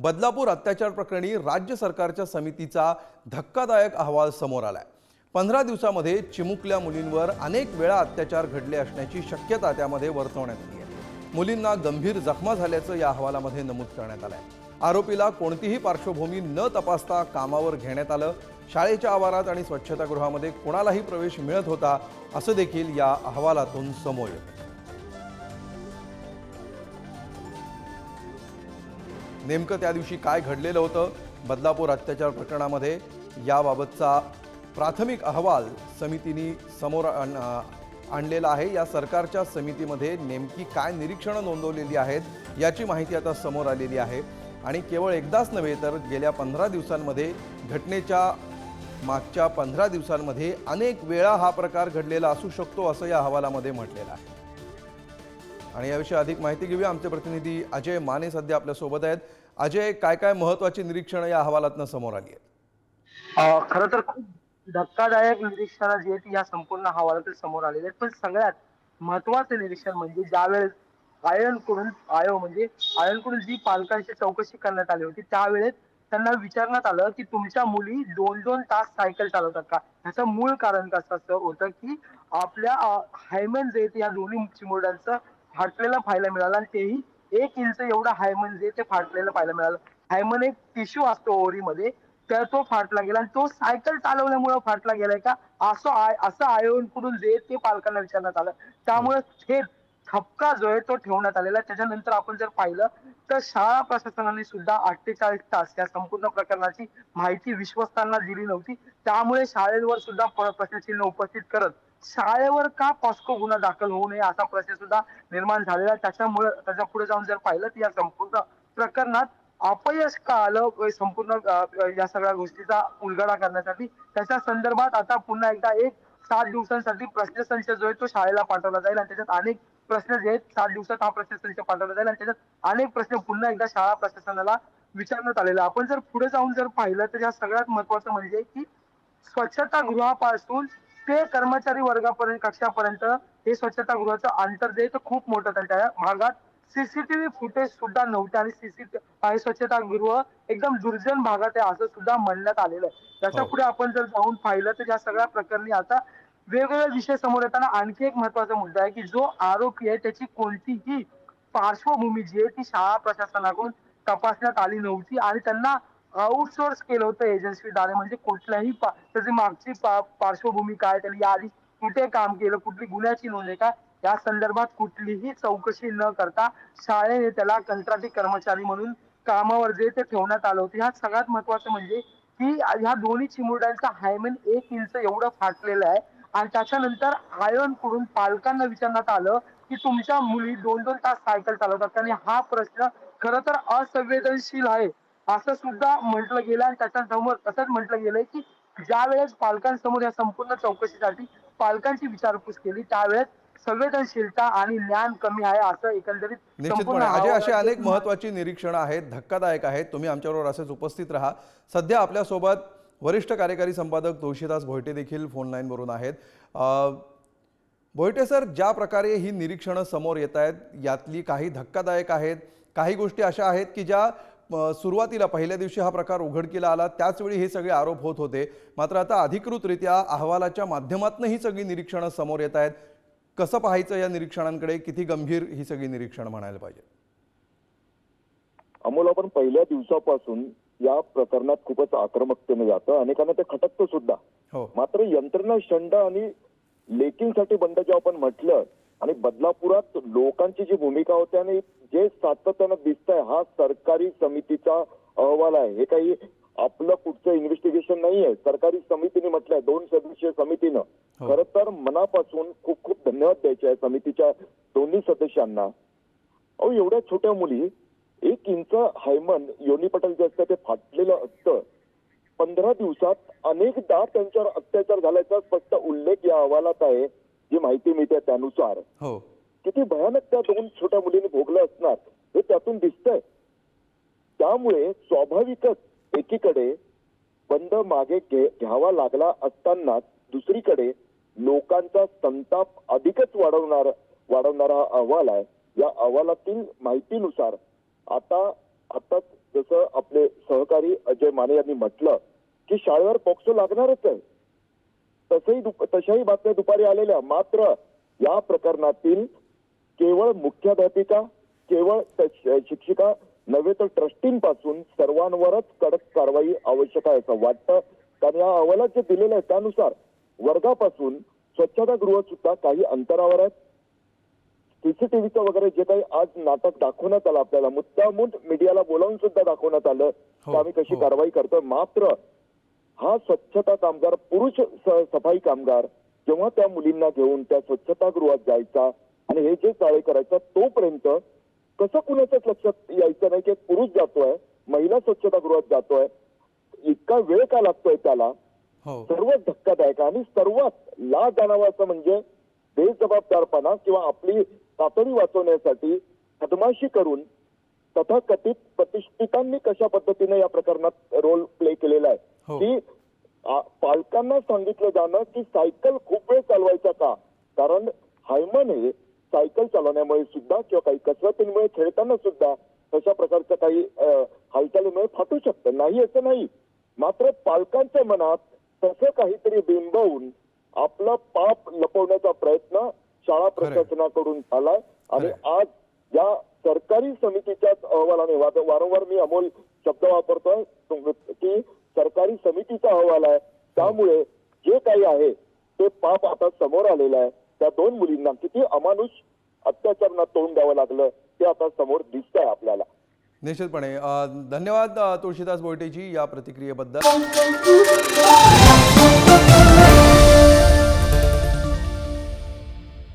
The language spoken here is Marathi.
बदलापूर अत्याचार प्रकरणी राज्य सरकारच्या समितीचा धक्कादायक अहवाल समोर आलाय। 15 दिवसांमध्ये चिमुकल्या मुलींवर अनेक वेळा अत्याचार घडले असण्याची शक्यता त्यामध्ये वर्तवण्यात आली आहे। मुलींना गंभीर जखमा झाल्याचं या अहवालामध्ये नमूद करण्यात आलंय। आरोपीला कोणतीही पार्श्वभूमी न तपासता कामावर घेण्यात आलं। शाळेच्या आवारात आणि स्वच्छतागृहामध्ये कोणालाही प्रवेश मिळत होता असं देखील या अहवालातून समोर येतं। नेमकं त्या दिवशी काय घडलेलं होतं बदलापूर अत्याचार प्रकरणामध्ये याबाबतचा प्राथमिक अहवाल समितीने समोर आणलेला आहे। या सरकारच्या समितीमध्ये नेमकी काय निरीक्षणं नोंदवलेली आहेत याची माहिती आता समोर आलेली आहे आणि केवळ एकदाच नव्हे तर गेल्या 15 दिवसांमध्ये घटनेच्या मागच्या 15 दिवसांमध्ये अनेक वेळा हा प्रकार घडलेला असू शकतो असं या अहवालामध्ये म्हटलेलं आहे। आणि याविषयी अधिक माहिती घेऊया, आमचे प्रतिनिधी अजय माने सध्या आपल्या सोबत आहेत। अजय, काय काय महत्त्वाची निरीक्षणं या अहवालातून समोर आली आहेत? खरं तर खूप धक्कादायक निरीक्षणं जी आहेत या संपूर्ण अहवालातून समोर आलेली आहेत। पण सगळ्यात महत्त्वाचं निरीक्षण म्हणजे ज्यावेळेस आयनकडून जी पालकांची चौकशी करण्यात आली होती त्यावेळेस त्यांना विचारण्यात आलं की तुमच्या मुली 2-2 तास सायकल चालवतात का? ह्याचं मूळ कारण कसं होतं की आपल्या हायमन जे आहेत या दोन्ही चिमुरड्यांचं फाटलेलं पाहायला मिळालं आणि तेही 1 इंच एवढा हायमन जे ते फाटलेलं पाहायला मिळालं। हायमन एक टिश्यू असतो ओव्हरीमध्ये, तर तो फाटला गेला आणि तो सायकल चालवल्यामुळे फाटला गेलाय का असं आयोकडून जे ते पालकांना विचारण्यात आलं। हो, त्यामुळे हे ठपका जो आहे तो ठेवण्यात आलेला आहे। त्याच्यानंतर आपण जर पाहिलं तर शाळा प्रशासनाने सुद्धा 48 तास या संपूर्ण प्रकरणाची माहिती विश्वस्तांना दिली नव्हती। त्यामुळे शाळेवर सुद्धा प्रश्नचिन्ह उपस्थित करत शाळेवर का पॉस्को गुन्हा दाखल होऊ नये असा प्रश्न सुद्धा निर्माण झालेला। त्याच्यामुळे त्याच्या पुढे जाऊन जर पाहिलं तर या संपूर्ण प्रकरणात अपयश का आलं संपूर्ण या सगळ्या गोष्टीचा उलगडा करण्यासाठी त्याच्या संदर्भात आता पुन्हा एकदा 7 दिवसांसाठी प्रश्नसंच जो आहे तो शाळेला पाठवला जाईल आणि त्याच्यात अनेक प्रश्न जे आहेत 7 दिवसात हा प्रश्नसंच पाठवला जाईल आणि त्याच्यात अनेक प्रश्न पुन्हा एकदा शाळा प्रशासनाला विचारण्यात आलेला। आपण जर पुढे जाऊन जर पाहिलं तर या सगळ्यात महत्वाचं म्हणजे की स्वच्छतागृहापासून ते कर्मचारी वर्गापर्यंत कक्षापर्यंत हे स्वच्छतागृहाचं अंतर जे आहे खूप मोठं होतं। त्या भागात सीसीटीव्ही फुटेज सुद्धा नव्हते आणि हे स्वच्छतागृह एकदम दुर्जन भागात आहे असं सुद्धा म्हणण्यात आलेलं आहे। त्याच्या हो, पुढे आपण जर जाऊन पाहिलं तर या सगळ्या प्रकरणी आता वेगवेगळे विषय समोर येताना आणखी एक महत्वाचा मुद्दा आहे की जो आरोपी आहे त्याची कोणतीही पार्श्वभूमी जी आहे ती शाळा प्रशासनाकडून तपासण्यात आली नव्हती आणि त्यांना आउटसोर्स केलं होतं एजन्सीद्वारे। म्हणजे कुठल्याही त्याची मागची पार्श्वभूमी काय, त्यांनी याआधी कुठे काम केलं, कुठली गुन्ह्याची नोंद आहे का, या संदर्भात कुठलीही चौकशी न करता शाळेने त्याला कंत्राटी कर्मचारी म्हणून कामावर जे ते ठेवण्यात आलं होतं। ह्यात सगळ्यात महत्वाचं म्हणजे की ह्या दोन्ही चिमुरड्यांचा हायमेन 1 इंच एवढं फाटलेलं आहे आणि त्याच्यानंतर आयनकडून पालकांना विचारण्यात आलं की तुमच्या मुली 2-2 तास सायकल चालवतात आणि हा प्रश्न खरं तर असंवेदनशील आहे असं सुद्धा म्हटलं गेलं आणि त्याच्यासमोर असंच म्हटलं गेलंय की ज्या वेळेस पालकांसमोर या संपूर्ण चौकशीसाठी पालकांची विचारपूस केली त्यावेळेस संवेदनशीलता आणि ज्ञान कमी आहे असं एकंदरीत संपूर्ण निश्चितपणे अजय, असे अहवालात अनेक महत्त्वाची निरीक्षणं आहेत, धक्कादायक आहेत। तुम्ही आमच्याबरोबर असेच उपस्थित राहा। सध्या आपल्यासोबत वरिष्ठ कार्यकारी संपादक तुळशीदास भोयटे देखील फोन लाईनवरून आहेत। भोयटे सर, ज्या प्रकारे ही निरीक्षणं समोर येत आहेत यातली काही धक्कादायक आहेत, काही गोष्टी अशा आहेत की ज्या सुरुवातीला पहिल्या दिवशी हा प्रकार उघडकीला आला त्याचवेळी हे सगळे आरोप होत होते, मात्र आता अधिकृतरित्या अहवालाच्या माध्यमातून ही सगळी निरीक्षणं समोर येत आहेत। कसं पाहायचं या निरीक्षणांकडे, किती गंभीर ही सगळी निरीक्षणं म्हणायला पाहिजे? अमोल, आपण पहिल्या दिवसापासून या प्रकरणात खूपच आक्रमकतेने जातं, अनेकांना ते खटकतं सुद्धा। हो, मात्र यंत्रणा शंड आणि लेकींसाठी बंड जे आपण म्हटलं आणि बदलापुरात लोकांची जी भूमिका होती आणि जे सातत्यानं दिसतंय हा सरकारी समितीचा अहवाल आहे। हे काही आपलं कुठचं इन्व्हेस्टिगेशन नाहीये, सरकारी समितीने म्हटलंय, 2 सदस्यीय समितीनं। हो, खरं तर मनापासून खूप खूप धन्यवाद द्यायचे आहे समितीच्या दोन्ही सदस्यांना। अहो, एवढ्या छोट्या मुली 1 इंच हायमन योनीपटल जे असतं ते फाटलेलं असतं। 15 दिवसात अनेकदा त्यांच्यावर अत्याचार झाल्याचा स्पष्ट उल्लेख या अहवालात आहे। जी माहिती मिळते त्यानुसार हो, किती भयानक त्या 2 छोट्या मुलींनी भोगलं असणार हे त्यातून दिसतंय। त्यामुळे स्वाभाविकच एकीकडे बंद मागे घ्यावा लागला असतानाच दुसरीकडे लोकांचा संताप अधिकच वाढवणारा हा अहवाल आहे। या अहवालातील माहितीनुसार आता जसं सहकारी अजय माने यांनी म्हटलं की शाळेवर पॉक्सो लागणारच आहे. तशाही बातम्या दुपारी आलेल्या. मात्र या प्रकरणातील केवळ मुख्याध्यापिका, केवळ शिक्षिका नव्हे तर ट्रस्टींपासून सर्वांवरच कडक कारवाई आवश्यक आहे असं वाटतं. कारण या अहवालात जे दिलेलं आहे त्यानुसार वर्गापासून स्वच्छतागृह सुद्धा काही अंतरावर आहेत. सीसीटीव्हीचं वगैरे जे काही आज नाटक दाखवण्यात आलं आपल्याला, मुद्दामून मीडियाला बोलावून सुद्धा दाखवण्यात आलं की आम्ही कशी कारवाई करतोय. मात्र हा स्वच्छता कामगार, पुरुष सफाई कामगार जेव्हा त्या मुलींना घेऊन त्या स्वच्छतागृहात जायचा आणि हे जे चाळे करायचा, तोपर्यंत कसं कुणाच्याच लक्षात यायचं नाही की पुरुष जातोय, महिला स्वच्छतागृहात जातोय, इतका वेळ का लागतोय त्याला. सर्वात धक्कादायक आणि सर्वात लाज आणावं असं म्हणजे बेजबाबदारपणा किंवा आपली तातडी वाचवण्यासाठी बदमाशी करून तथाकथित प्रतिष्ठितांनी कशा पद्धतीने या प्रकरणात रोल प्ले केलेला आहे की पालकांना सांगितलं जाणं की सायकल खूप वेळ चालवायचा का, कारण हायमन हे सायकल चालवण्यामुळे सुद्धा किंवा काही कसरतींमुळे खेळताना सुद्धा तशा प्रकारच्या काही हालचालीमुळे फाटू शकतं, नाही असं नाही. मात्र पालकांच्या मनात तसं काहीतरी बिंबवून आपलं पाप लपवण्याचा प्रयत्न शाळा प्रशासनाकडून झालाय. आणि आज या सरकारी समितीच्याच अहवालाने, वारंवार मी अमोल शब्द वापरतोय की सरकारी समितीचा अहवाल आहे, त्यामुळे जे काही आहे ते पाप आता समोर आलेलं आहे. त्या दोन मुलींना किती अमानुष अत्याचारांना तोंड द्यावं लागलं ते आता समोर दिसतंय आपल्याला. निश्चितपणे धन्यवाद तुळशीदास बोयटेजी या प्रतिक्रियेबद्दल.